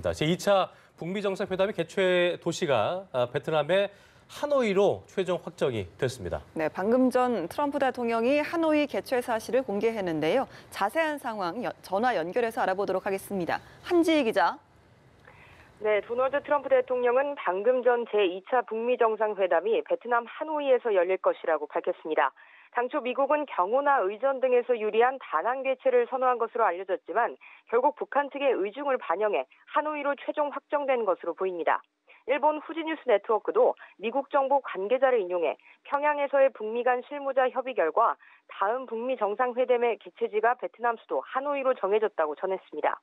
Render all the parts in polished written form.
제2차 북미 정상회담의 개최 도시가 베트남의 하노이로 최종 확정이 됐습니다. 네, 방금 전 트럼프 대통령이 하노이 개최 사실을 공개했는데요. 자세한 상황 전화 연결해서 알아보도록 하겠습니다. 한지희 기자. 네, 도널드 트럼프 대통령은 방금 전 제2차 북미 정상회담이 베트남 하노이에서 열릴 것이라고 밝혔습니다. 당초 미국은 경호나 의전 등에서 유리한 다낭 개최를 선호한 것으로 알려졌지만 결국 북한 측의 의중을 반영해 하노이로 최종 확정된 것으로 보입니다. 일본 후지뉴스 네트워크도 미국 정부 관계자를 인용해 평양에서의 북미 간 실무자 협의 결과 다음 북미 정상회담의 개최지가 베트남 수도 하노이로 정해졌다고 전했습니다.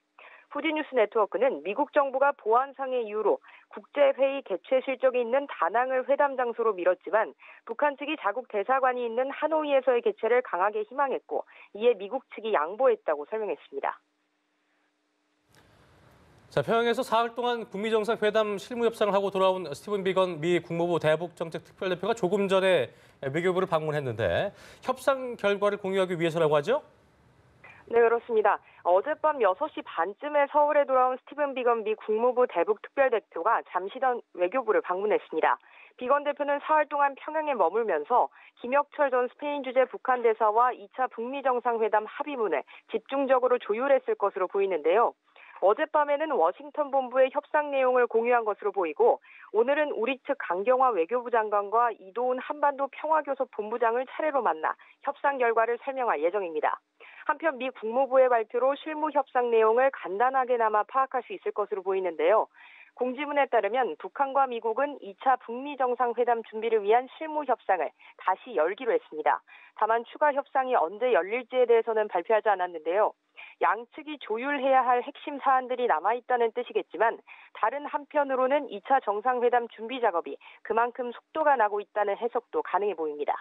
후지뉴스 네트워크는 미국 정부가 보안상의 이유로 국제회의 개최 실적이 있는 다낭을 회담 장소로 미뤘지만 북한 측이 자국 대사관이 있는 하노이에서의 개최를 강하게 희망했고 이에 미국 측이 양보했다고 설명했습니다. 평양에서 사흘 동안 북미 정상회담 실무 협상을 하고 돌아온 스티븐 비건 미 국무부 대북정책 특별대표가 조금 전에 외교부를 방문했는데 협상 결과를 공유하기 위해서라고 하죠? 네, 그렇습니다. 어젯밤 6시 반쯤에 서울에 돌아온 스티븐 비건 미 국무부 대북 특별대표가 잠시 전 외교부를 방문했습니다. 비건 대표는 사흘 동안 평양에 머물면서 김혁철 전 스페인 주재 북한 대사와 2차 북미 정상회담 합의문을 집중적으로 조율했을 것으로 보이는데요. 어젯밤에는 워싱턴 본부의 협상 내용을 공유한 것으로 보이고 오늘은 우리 측 강경화 외교부 장관과 이도훈 한반도 평화교섭 본부장을 차례로 만나 협상 결과를 설명할 예정입니다. 한편 미 국무부의 발표로 실무 협상 내용을 간단하게나마 파악할 수 있을 것으로 보이는데요. 공지문에 따르면 북한과 미국은 2차 북미 정상회담 준비를 위한 실무 협상을 다시 열기로 했습니다. 다만 추가 협상이 언제 열릴지에 대해서는 발표하지 않았는데요. 양측이 조율해야 할 핵심 사안들이 남아있다는 뜻이겠지만 다른 한편으로는 2차 정상회담 준비 작업이 그만큼 속도가 나고 있다는 해석도 가능해 보입니다.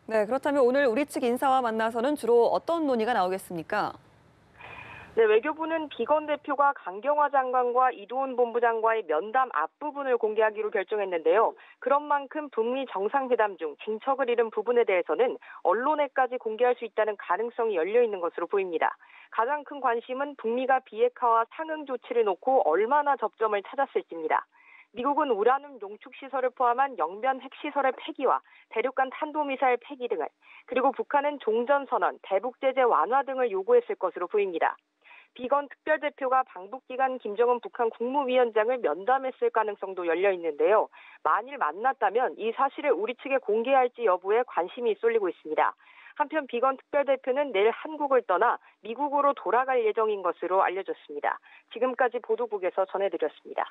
네, 그렇다면 오늘 우리 측 인사와 만나서는 주로 어떤 논의가 나오겠습니까? 네, 외교부는 비건 대표가 강경화 장관과 이도훈 본부장과의 면담 앞부분을 공개하기로 결정했는데요. 그런 만큼 북미 정상회담 중 진척을 잃은 부분에 대해서는 언론에까지 공개할 수 있다는 가능성이 열려 있는 것으로 보입니다. 가장 큰 관심은 북미가 비핵화와 상응 조치를 놓고 얼마나 접점을 찾았을지입니다. 미국은 우라늄 농축시설을 포함한 영변 핵시설의 폐기와 대륙간 탄도미사일 폐기 등을, 그리고 북한은 종전선언, 대북제재 완화 등을 요구했을 것으로 보입니다. 비건 특별대표가 방북기간 김정은 북한 국무위원장을 면담했을 가능성도 열려 있는데요. 만일 만났다면 이 사실을 우리 측에 공개할지 여부에 관심이 쏠리고 있습니다. 한편 비건 특별대표는 내일 한국을 떠나 미국으로 돌아갈 예정인 것으로 알려졌습니다. 지금까지 보도국에서 전해드렸습니다.